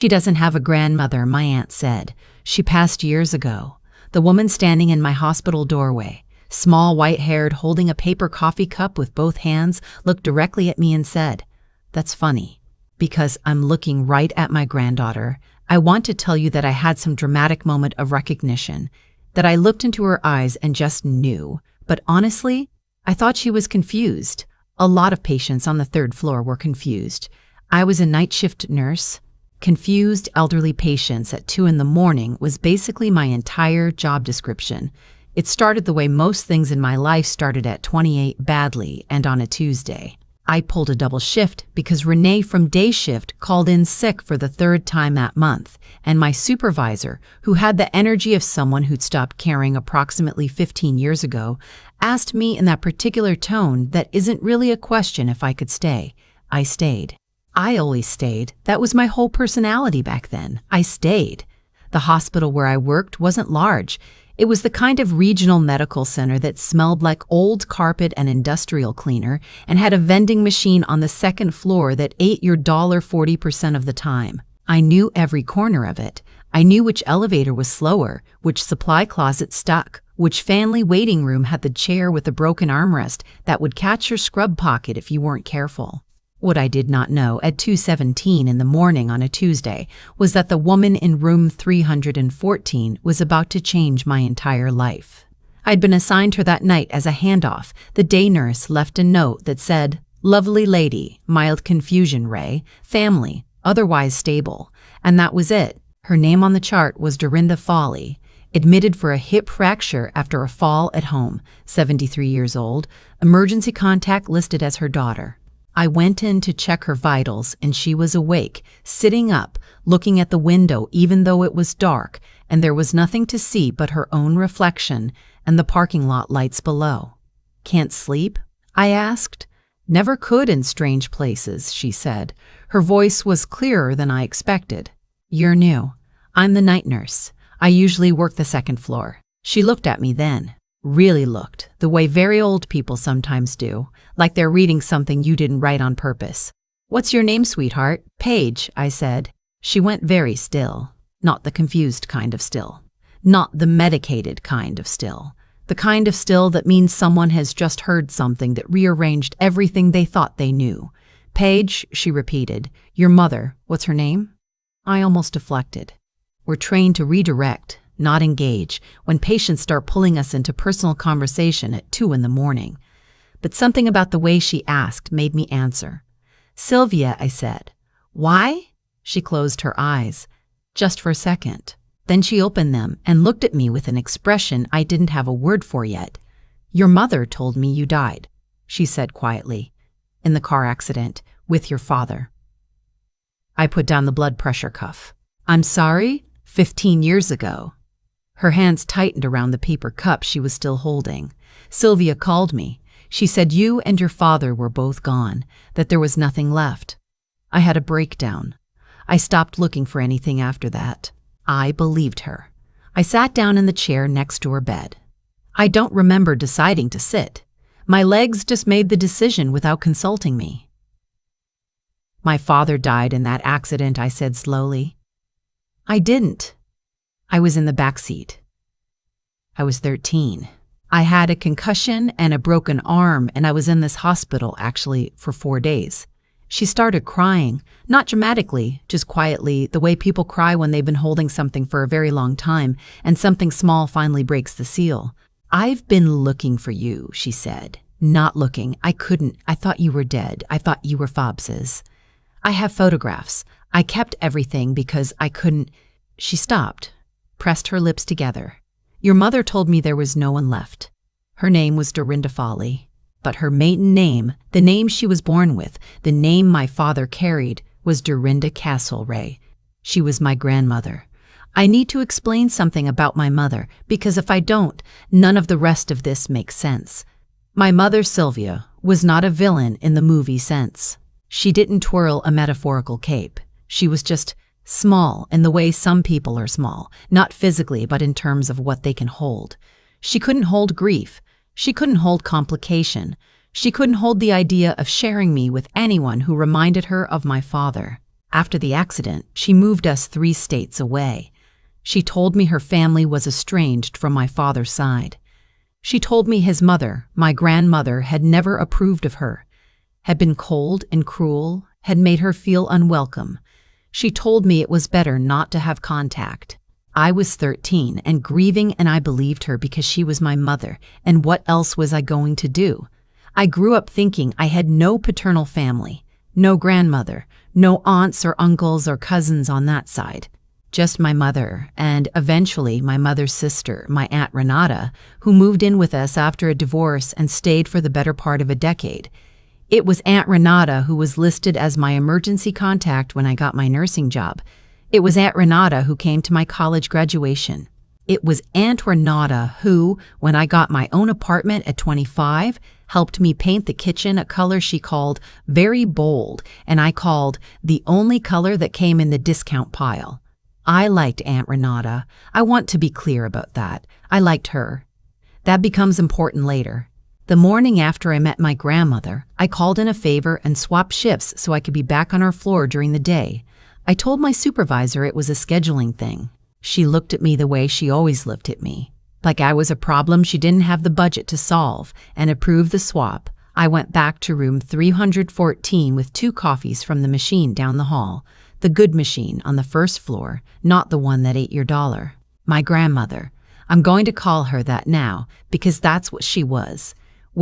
She doesn't have a grandmother, my aunt said. She passed years ago. The woman standing in my hospital doorway, small, white-haired, holding a paper coffee cup with both hands, looked directly at me and said, "That's funny, because I'm looking right at my granddaughter. I want to tell you that I had some dramatic moment of recognition, that I looked into her eyes and just knew. But honestly, I thought she was confused. A lot of patients on the third floor were confused. I was a night shift nurse. Confused elderly patients at 2 in the morning was basically my entire job description. It started the way most things in my life started at 28 badly and on a Tuesday. I pulled a double shift because Renee from day shift called in sick for the 3rd time that month, and my supervisor, who had the energy of someone who'd stopped caring approximately 15 years ago, asked me in that particular tone that isn't really a question if I could stay. I stayed. I always stayed. That was my whole personality back then. I stayed. The hospital where I worked wasn't large. It was the kind of regional medical center that smelled like old carpet and industrial cleaner and had a vending machine on the 2nd floor that ate your $40% of the time. I knew every corner of it. I knew which elevator was slower, which supply closet stuck, which family waiting room had the chair with a broken armrest that would catch your scrub pocket if you weren't careful. What I did not know at 2:17 in the morning on a Tuesday was that the woman in room 314 was about to change my entire life. I'd been assigned her that night as a handoff. The day nurse left a note that said, "Lovely lady, mild confusion, Ray, family, otherwise stable." And that was it. Her name on the chart was Dorinda Foley, admitted for a hip fracture after a fall at home, 73 years old, emergency contact listed as her daughter. I went in to check her vitals, and she was awake, sitting up, looking at the window even though it was dark, and there was nothing to see but her own reflection and the parking lot lights below. "Can't sleep?" I asked. "Never could in strange places," she said. Her voice was clearer than I expected. "You're new. I'm the night nurse. I usually work the 2nd floor." She looked at me then. Really looked, the way very old people sometimes do, like they're reading something you didn't write on purpose. "What's your name, sweetheart?" "Paige," I said. She went very still, not the confused kind of still, not the medicated kind of still, the kind of still that means someone has just heard something that rearranged everything they thought they knew. "Paige," she repeated. "Your mother, what's her name?" I almost deflected. We're trained to redirect, not engage, when patients start pulling us into personal conversation at 2 in the morning. But something about the way she asked made me answer. "Sylvia," I said. "Why?" She closed her eyes, just for a second. Then she opened them and looked at me with an expression I didn't have a word for yet. "Your mother told me you died," she said quietly. "In the car accident, with your father." I put down the blood pressure cuff. "I'm sorry? 15 years ago." Her hands tightened around the paper cup she was still holding. "Sylvia called me. She said you and your father were both gone, that there was nothing left." I had a breakdown. I stopped looking for anything after that. I believed her. I sat down in the chair next to her bed. I don't remember deciding to sit. My legs just made the decision without consulting me. "My father died in that accident," I said slowly. "I didn't. I was in the back seat. I was 13. I had a concussion and a broken arm, and I was in this hospital, actually, for 4 days." She started crying, not dramatically, just quietly, the way people cry when they've been holding something for a very long time, and something small finally breaks the seal. "I've been looking for you," she said. "Not looking. I couldn't. I thought you were dead. I thought you were Fobs's. I have photographs. I kept everything because I couldn't." She stopped, pressed her lips together. "Your mother told me there was no one left. Her name was Dorinda Foley, but her maiden name, the name she was born with, the name my father carried, was Dorinda Castlereagh. She was my grandmother. I need to explain something about my mother, because if I don't, none of the rest of this makes sense. My mother, Sylvia, was not a villain in the movie sense. She didn't twirl a metaphorical cape. She was just small in the way some people are small, not physically but in terms of what they can hold. She couldn't hold grief. She couldn't hold complication. She couldn't hold the idea of sharing me with anyone who reminded her of my father. After the accident, she moved us 3 states away. She told me her family was estranged from my father's side. She told me his mother, my grandmother, had never approved of her, had been cold and cruel, had made her feel unwelcome. She told me it was better not to have contact. I was 13 and grieving, and I believed her because she was my mother, and what else was I going to do? I grew up thinking I had no paternal family, no grandmother, no aunts or uncles or cousins on that side. Just my mother, and eventually my mother's sister, my Aunt Renata, who moved in with us after a divorce and stayed for the better part of a decade. It was Aunt Renata who was listed as my emergency contact when I got my nursing job. It was Aunt Renata who came to my college graduation. It was Aunt Renata who, when I got my own apartment at 25, helped me paint the kitchen a color she called very bold, and I called the only color that came in the discount pile. I liked Aunt Renata. I want to be clear about that. I liked her. That becomes important later. The morning after I met my grandmother, I called in a favor and swapped shifts so I could be back on our floor during the day. I told my supervisor it was a scheduling thing. She looked at me the way she always looked at me, like I was a problem she didn't have the budget to solve, and approved the swap. I went back to room 314 with 2 coffees from the machine down the hall, the good machine on the first floor, not the one that ate your dollar. My grandmother, I'm going to call her that now because that's what she was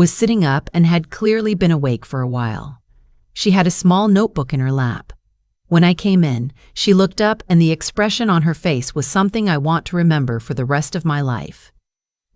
sitting up and had clearly been awake for a while. She had a small notebook in her lap. When I came in, she looked up, and the expression on her face was something I want to remember for the rest of my life.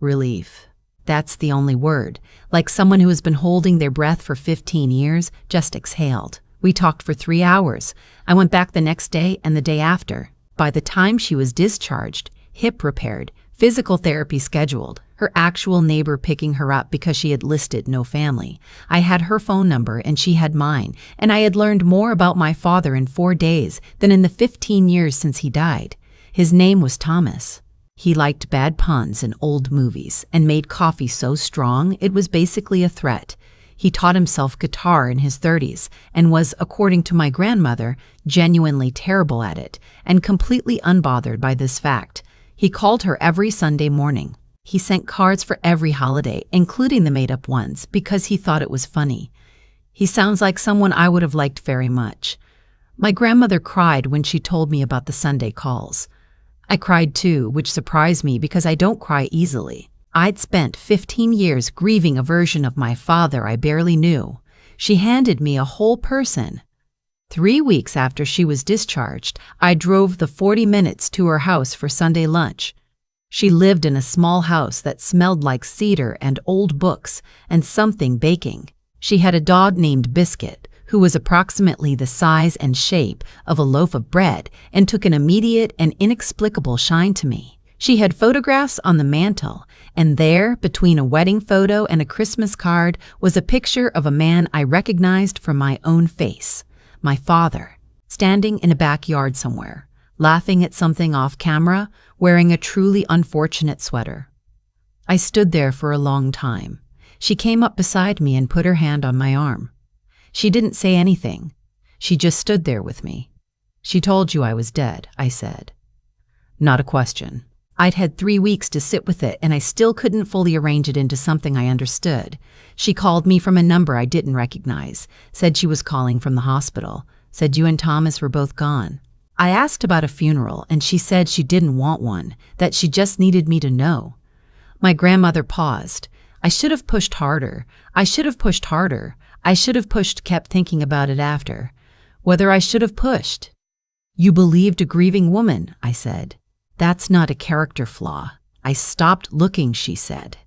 Relief. That's the only word. Like someone who has been holding their breath for 15 years, just exhaled. We talked for 3 hours. I went back the next day and the day after. By the time she was discharged, hip repaired, physical therapy scheduled, her actual neighbor picking her up because she had listed no family. I had her phone number and she had mine, and I had learned more about my father in 4 days than in the 15 years since he died. His name was Thomas. He liked bad puns and old movies and made coffee so strong it was basically a threat. He taught himself guitar in his 30s and was, according to my grandmother, genuinely terrible at it and completely unbothered by this fact. He called her every Sunday morning. He sent cards for every holiday, including the made-up ones, because he thought it was funny. He sounds like someone I would have liked very much. My grandmother cried when she told me about the Sunday calls. I cried too, which surprised me because I don't cry easily. I'd spent 15 years grieving a version of my father I barely knew. She handed me a whole person. 3 weeks after she was discharged, I drove the 40 minutes to her house for Sunday lunch. She lived in a small house that smelled like cedar and old books and something baking. She had a dog named Biscuit, who was approximately the size and shape of a loaf of bread and took an immediate and inexplicable shine to me. She had photographs on the mantel, and there, between a wedding photo and a Christmas card, was a picture of a man I recognized from my own face. My father, standing in a backyard somewhere, laughing at something off camera, wearing a truly unfortunate sweater. I stood there for a long time. She came up beside me and put her hand on my arm. She didn't say anything. She just stood there with me. She told you I was dead, I said. Not a question. I'd had 3 weeks to sit with it, and I still couldn't fully arrange it into something I understood. She called me from a number I didn't recognize, said she was calling from the hospital, said you and Thomas were both gone. I asked about a funeral, and she said she didn't want one, that she just needed me to know. My grandmother paused. I should have pushed harder. I should have pushed harder. I should have pushed, kept thinking about it after. Whether I should have pushed. You believed a grieving woman, I said. That's not a character flaw. I stopped looking, she said.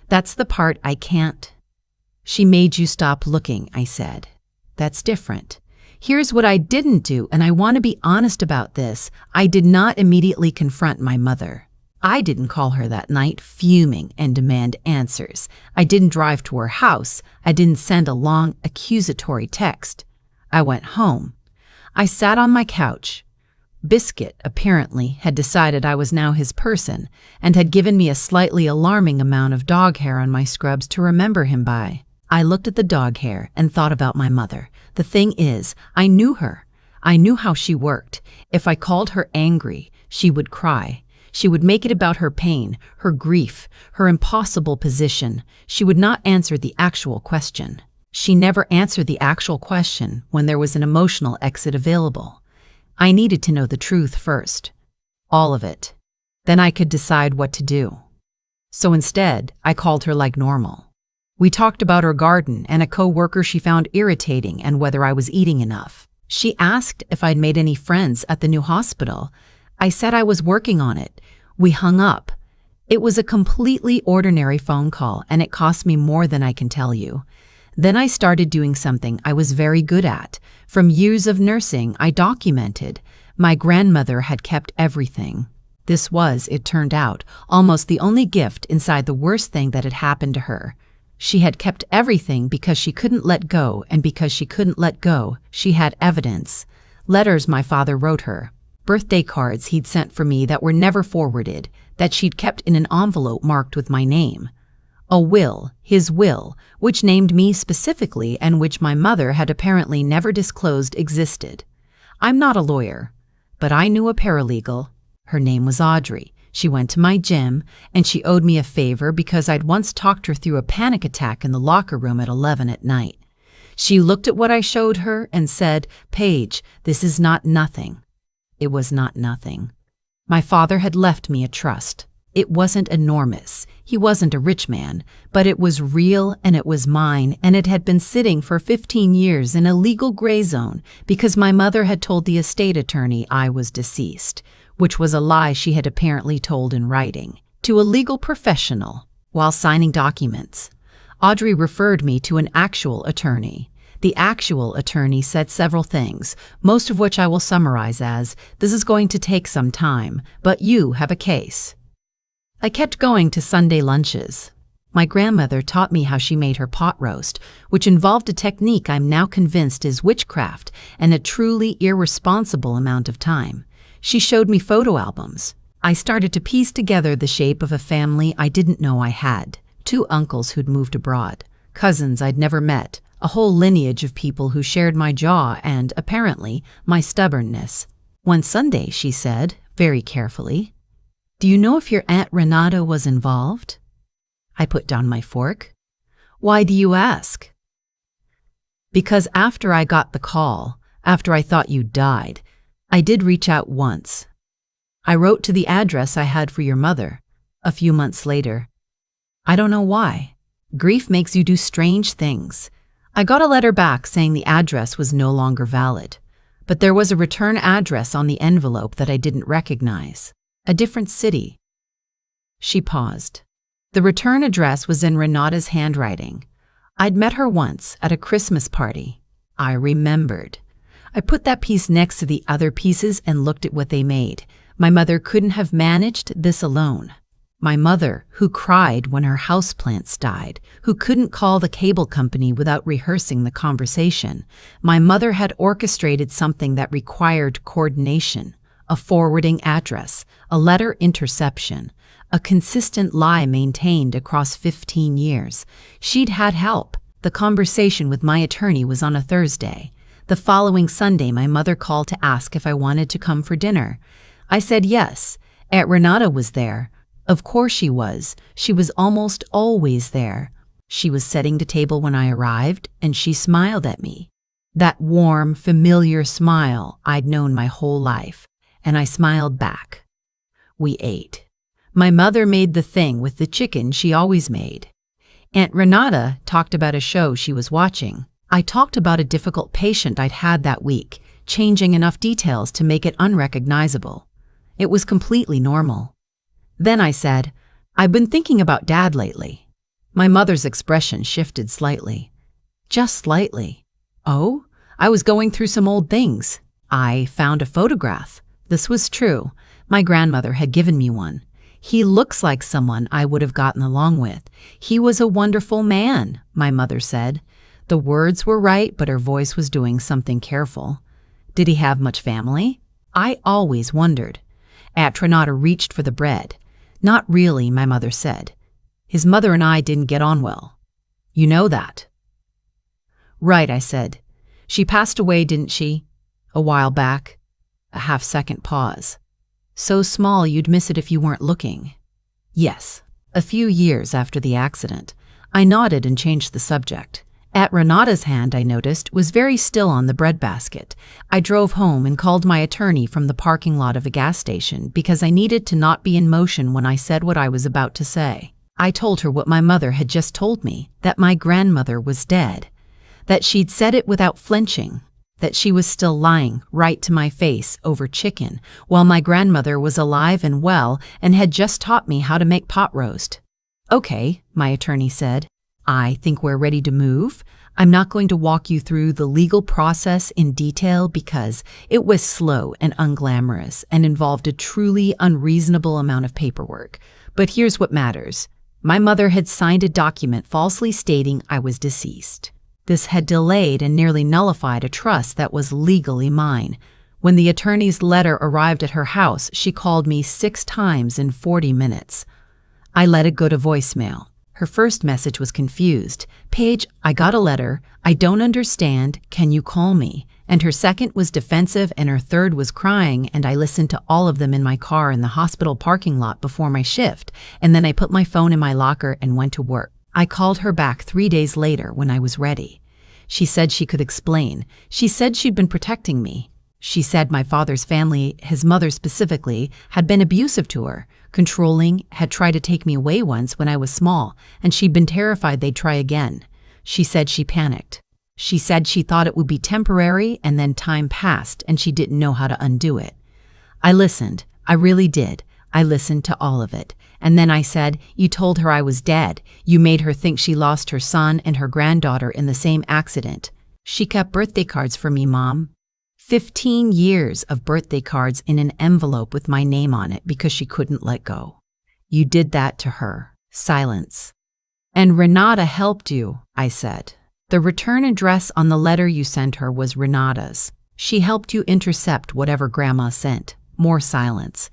That's the part I can't. She made you stop looking, I said. That's different. Here's what I didn't do, and I want to be honest about this. I did not immediately confront my mother. I didn't call her that night, fuming, and demand answers. I didn't drive to her house. I didn't send a long, accusatory text. I went home. I sat on my couch. Biscuit, apparently, had decided I was now his person and had given me a slightly alarming amount of dog hair on my scrubs to remember him by. I looked at the dog hair and thought about my mother. The thing is, I knew her. I knew how she worked. If I called her angry, she would cry. She would make it about her pain, her grief, her impossible position. She would not answer the actual question. She never answered the actual question when there was an emotional exit available. I needed to know the truth first. All of it. Then I could decide what to do. So instead, I called her like normal. We talked about her garden and a co-worker she found irritating and whether I was eating enough. She asked if I'd made any friends at the new hospital. I said I was working on it. We hung up. It was a completely ordinary phone call, and it cost me more than I can tell you. Then I started doing something I was very good at. From years of nursing, I documented. My grandmother had kept everything. This was, it turned out, almost the only gift inside the worst thing that had happened to her. She had kept everything because she couldn't let go, and because she couldn't let go, she had evidence. Letters my father wrote her. Birthday cards he'd sent for me that were never forwarded, that she'd kept in an envelope marked with my name. A will, his will, which named me specifically and which my mother had apparently never disclosed existed. I'm not a lawyer, but I knew a paralegal. Her name was Audrey. She went to my gym, and she owed me a favor because I'd once talked her through a panic attack in the locker room at 11 at night. She looked at what I showed her and said, "Paige, this is not nothing." It was not nothing. My father had left me a trust. It wasn't enormous. He wasn't a rich man, but it was real and it was mine, and it had been sitting for 15 years in a legal gray zone because my mother had told the estate attorney I was deceased, which was a lie she had apparently told in writing, to a legal professional while signing documents. Audrey referred me to an actual attorney. The actual attorney said several things, most of which I will summarize as, "This is going to take some time, but you have a case." I kept going to Sunday lunches. My grandmother taught me how she made her pot roast, which involved a technique I'm now convinced is witchcraft and a truly irresponsible amount of time. She showed me photo albums. I started to piece together the shape of a family I didn't know I had. 2 uncles who'd moved abroad, cousins I'd never met, a whole lineage of people who shared my jaw and, apparently, my stubbornness. One Sunday, she said, very carefully, "Do you know if your Aunt Renata was involved?" I put down my fork. "Why do you ask?" "Because after I got the call, after I thought you died, I did reach out once. I wrote to the address I had for your mother, a few months later. I don't know why. Grief makes you do strange things. I got a letter back saying the address was no longer valid, but there was a return address on the envelope that I didn't recognize. A different city." She paused. The return address was in Renata's handwriting. I'd met her once at a Christmas party. I remembered. I put that piece next to the other pieces and looked at what they made. My mother couldn't have managed this alone. My mother, who cried when her houseplants died, who couldn't call the cable company without rehearsing the conversation. My mother had orchestrated something that required coordination, a forwarding address, a letter interception, a consistent lie maintained across 15 years. She'd had help. The conversation with my attorney was on a Thursday. The following Sunday, my mother called to ask if I wanted to come for dinner. I said yes. Aunt Renata was there. Of course she was. She was almost always there. She was setting the table when I arrived, and she smiled at me. That warm, familiar smile I'd known my whole life, and I smiled back. We ate. My mother made the thing with the chicken she always made. Aunt Renata talked about a show she was watching. I talked about a difficult patient I'd had that week, changing enough details to make it unrecognizable. It was completely normal. Then I said, "I've been thinking about Dad lately." My mother's expression shifted slightly. Just slightly. "Oh?" I was going through some old things. I found a photograph. This was true. My grandmother had given me one. "He looks like someone I would have gotten along with. He was a wonderful man," my mother said. The words were right, but her voice was doing something careful. "Did he have much family?" I always wondered. Aunt Renata reached for the bread. "Not really," my mother said. "His mother and I didn't get on well. You know that." "Right," I said. "She passed away, didn't she?" A while back. A half-second pause. So small you'd miss it if you weren't looking. Yes, a few years after the accident. I nodded and changed the subject. At Renata's hand, I noticed, was very still on the breadbasket. I drove home and called my attorney from the parking lot of a gas station because I needed to not be in motion when I said what I was about to say. I told her what my mother had just told me, that my grandmother was dead, that she'd said it without flinching, that she was still lying right to my face over chicken, while my grandmother was alive and well and had just taught me how to make pot roast. Okay, my attorney said. I think we're ready to move. I'm not going to walk you through the legal process in detail because it was slow and unglamorous and involved a truly unreasonable amount of paperwork. But here's what matters. My mother had signed a document falsely stating I was deceased. This had delayed and nearly nullified a trust that was legally mine. When the attorney's letter arrived at her house, she called me 6 times in 40 minutes. I let it go to voicemail. Her first message was confused. Paige, I got a letter. I don't understand. Can you call me? And her second was defensive and her third was crying, and I listened to all of them in my car in the hospital parking lot before my shift, and then I put my phone in my locker and went to work. I called her back 3 days later when I was ready. She said she could explain. She said she'd been protecting me. She said my father's family, his mother specifically, had been abusive to her, controlling, had tried to take me away once when I was small, and she'd been terrified they'd try again. She said she panicked. She said she thought it would be temporary, and then time passed, and she didn't know how to undo it. I listened. I really did. I listened to all of it. And then I said, you told her I was dead. You made her think she lost her son and her granddaughter in the same accident. She kept birthday cards for me, Mom. 15 years of birthday cards in an envelope with my name on it because she couldn't let go. You did that to her. Silence. And Renata helped you, I said. The return address on the letter you sent her was Renata's. She helped you intercept whatever Grandma sent. More silence.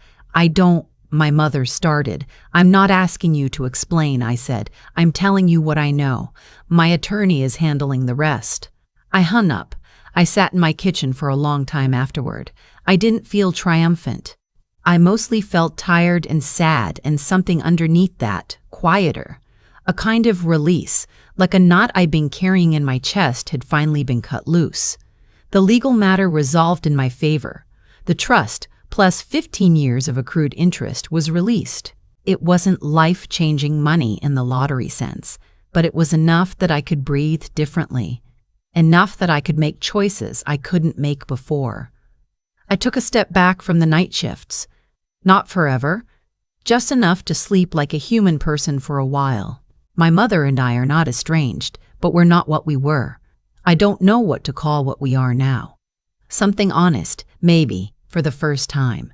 My mother started. I'm not asking you to explain, I said. I'm telling you what I know. My attorney is handling the rest. I hung up. I sat in my kitchen for a long time afterward. I didn't feel triumphant. I mostly felt tired and sad, and something underneath that, quieter. A kind of release, like a knot I'd been carrying in my chest had finally been cut loose. The legal matter resolved in my favor. The trust, plus 15 years of accrued interest, was released. It wasn't life-changing money in the lottery sense, but it was enough that I could breathe differently. Enough that I could make choices I couldn't make before. I took a step back from the night shifts. Not forever, just enough to sleep like a human person for a while. My mother and I are not estranged, but we're not what we were. I don't know what to call what we are now. Something honest, maybe, for the first time.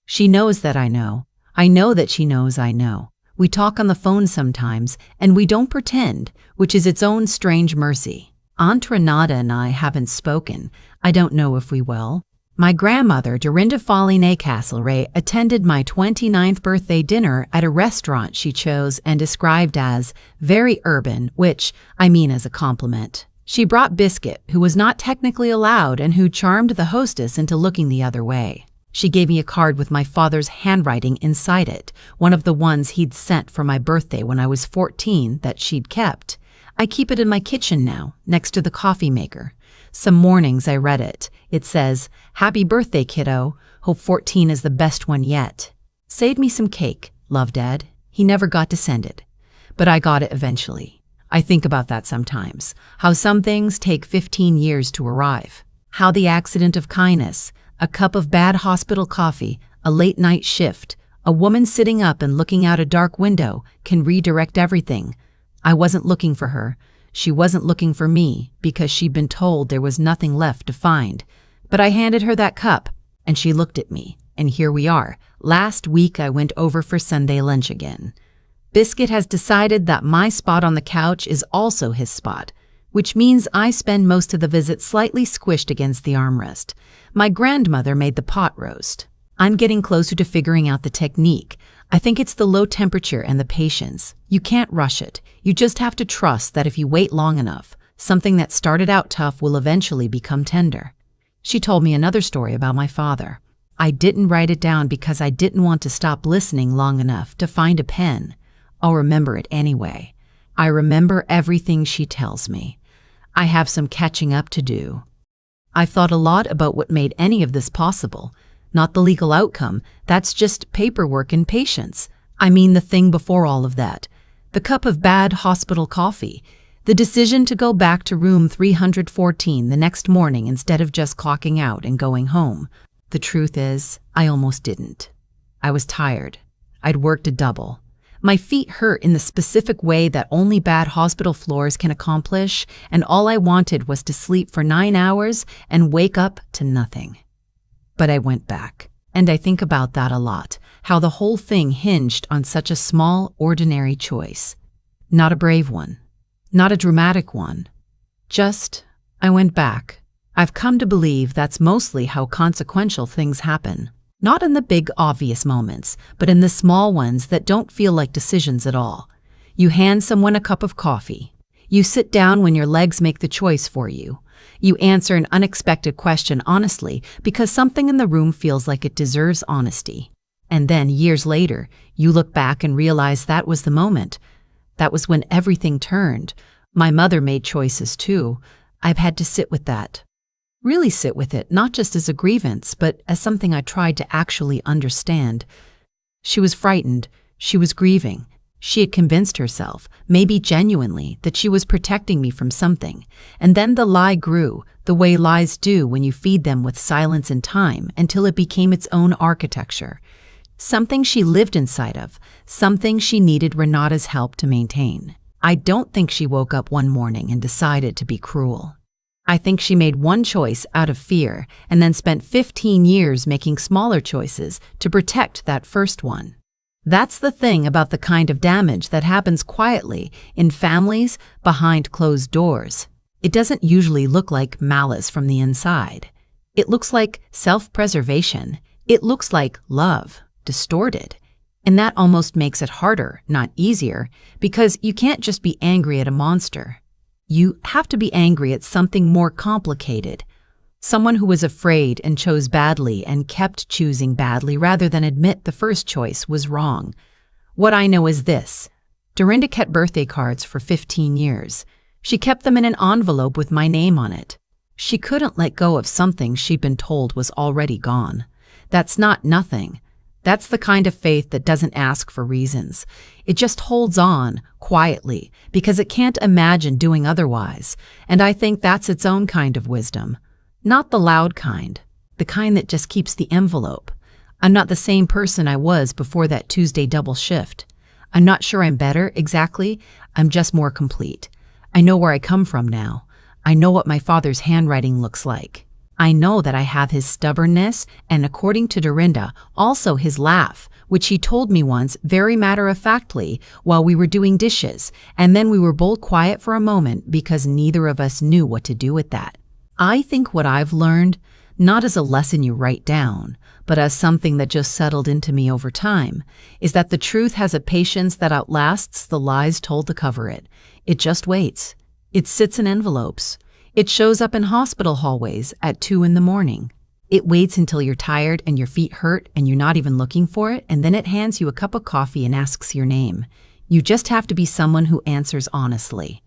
She knows that I know. I know that she knows I know. We talk on the phone sometimes, and we don't pretend, which is its own strange mercy. Aunt Renata and I haven't spoken. I don't know if we will. My grandmother, Dorinda Follinet Castlereagh, attended my 29th birthday dinner at a restaurant she chose and described as very urban, which I mean as a compliment. She brought Biscuit, who was not technically allowed and who charmed the hostess into looking the other way. She gave me a card with my father's handwriting inside it, one of the ones he'd sent for my birthday when I was 14 that she'd kept. I keep it in my kitchen now, next to the coffee maker. Some mornings I read it. It says, "Happy birthday, kiddo. Hope 14 is the best one yet. Save me some cake. Love, Dad." He never got to send it, but I got it eventually. I think about that sometimes, how some things take 15 years to arrive. How the accident of kindness, a cup of bad hospital coffee, a late night shift, a woman sitting up and looking out a dark window can redirect everything. I wasn't looking for her. She wasn't looking for me because she'd been told there was nothing left to find. But I handed her that cup, and she looked at me, and here we are. Last week I went over for Sunday lunch again. Biscuit has decided that my spot on the couch is also his spot, which means I spend most of the visit slightly squished against the armrest. My grandmother made the pot roast. I'm getting closer to figuring out the technique. I think it's the low temperature and the patience. You can't rush it. You just have to trust that if you wait long enough, something that started out tough will eventually become tender. She told me another story about my father. I didn't write it down because I didn't want to stop listening long enough to find a pen. I'll remember it anyway. I remember everything she tells me. I have some catching up to do. I've thought a lot about what made any of this possible. Not the legal outcome, that's just paperwork and patience. I mean the thing before all of that. The cup of bad hospital coffee. The decision to go back to room 314 the next morning instead of just clocking out and going home. The truth is, I almost didn't. I was tired. I'd worked a double. My feet hurt in the specific way that only bad hospital floors can accomplish, and all I wanted was to sleep for 9 hours and wake up to nothing. But I went back, and I think about that a lot, how the whole thing hinged on such a small, ordinary choice. Not a brave one. Not a dramatic one. Just, I went back. I've come to believe that's mostly how consequential things happen. Not in the big, obvious moments, but in the small ones that don't feel like decisions at all. You hand someone a cup of coffee. You sit down when your legs make the choice for you. You answer an unexpected question honestly because something in the room feels like it deserves honesty. And then, years later, you look back and realize that was the moment. That was when everything turned. My mother made choices too. I've had to sit with that. Really sit with it, not just as a grievance, but as something I tried to actually understand. She was frightened. She was grieving. She had convinced herself, maybe genuinely, that she was protecting me from something. And then the lie grew, the way lies do when you feed them with silence and time, until it became its own architecture. Something she lived inside of, something she needed Renata's help to maintain. I don't think she woke up one morning and decided to be cruel. I think she made one choice out of fear and then spent 15 years making smaller choices to protect that first one. That's the thing about the kind of damage that happens quietly in families behind closed doors. It doesn't usually look like malice from the inside. It looks like self-preservation. It looks like love, distorted. And that almost makes it harder, not easier, because you can't just be angry at a monster. You have to be angry at something more complicated. Someone who was afraid and chose badly and kept choosing badly rather than admit the first choice was wrong. What I know is this. Dorinda kept birthday cards for 15 years. She kept them in an envelope with my name on it. She couldn't let go of something she'd been told was already gone. That's not nothing. That's the kind of faith that doesn't ask for reasons. It just holds on, quietly, because it can't imagine doing otherwise, and I think that's its own kind of wisdom. Not the loud kind, the kind that just keeps the envelope. I'm not the same person I was before that Tuesday double shift. I'm not sure I'm better, exactly. I'm just more complete. I know where I come from now. I know what my father's handwriting looks like. I know that I have his stubbornness and, according to Dorinda, also his laugh, which he told me once very matter-of-factly while we were doing dishes, and then we were both quiet for a moment because neither of us knew what to do with that. I think what I've learned, not as a lesson you write down, but as something that just settled into me over time, is that the truth has a patience that outlasts the lies told to cover it. It just waits. It sits in envelopes. It shows up in hospital hallways at 2 in the morning. It waits until you're tired and your feet hurt and you're not even looking for it, and then it hands you a cup of coffee and asks your name. You just have to be someone who answers honestly.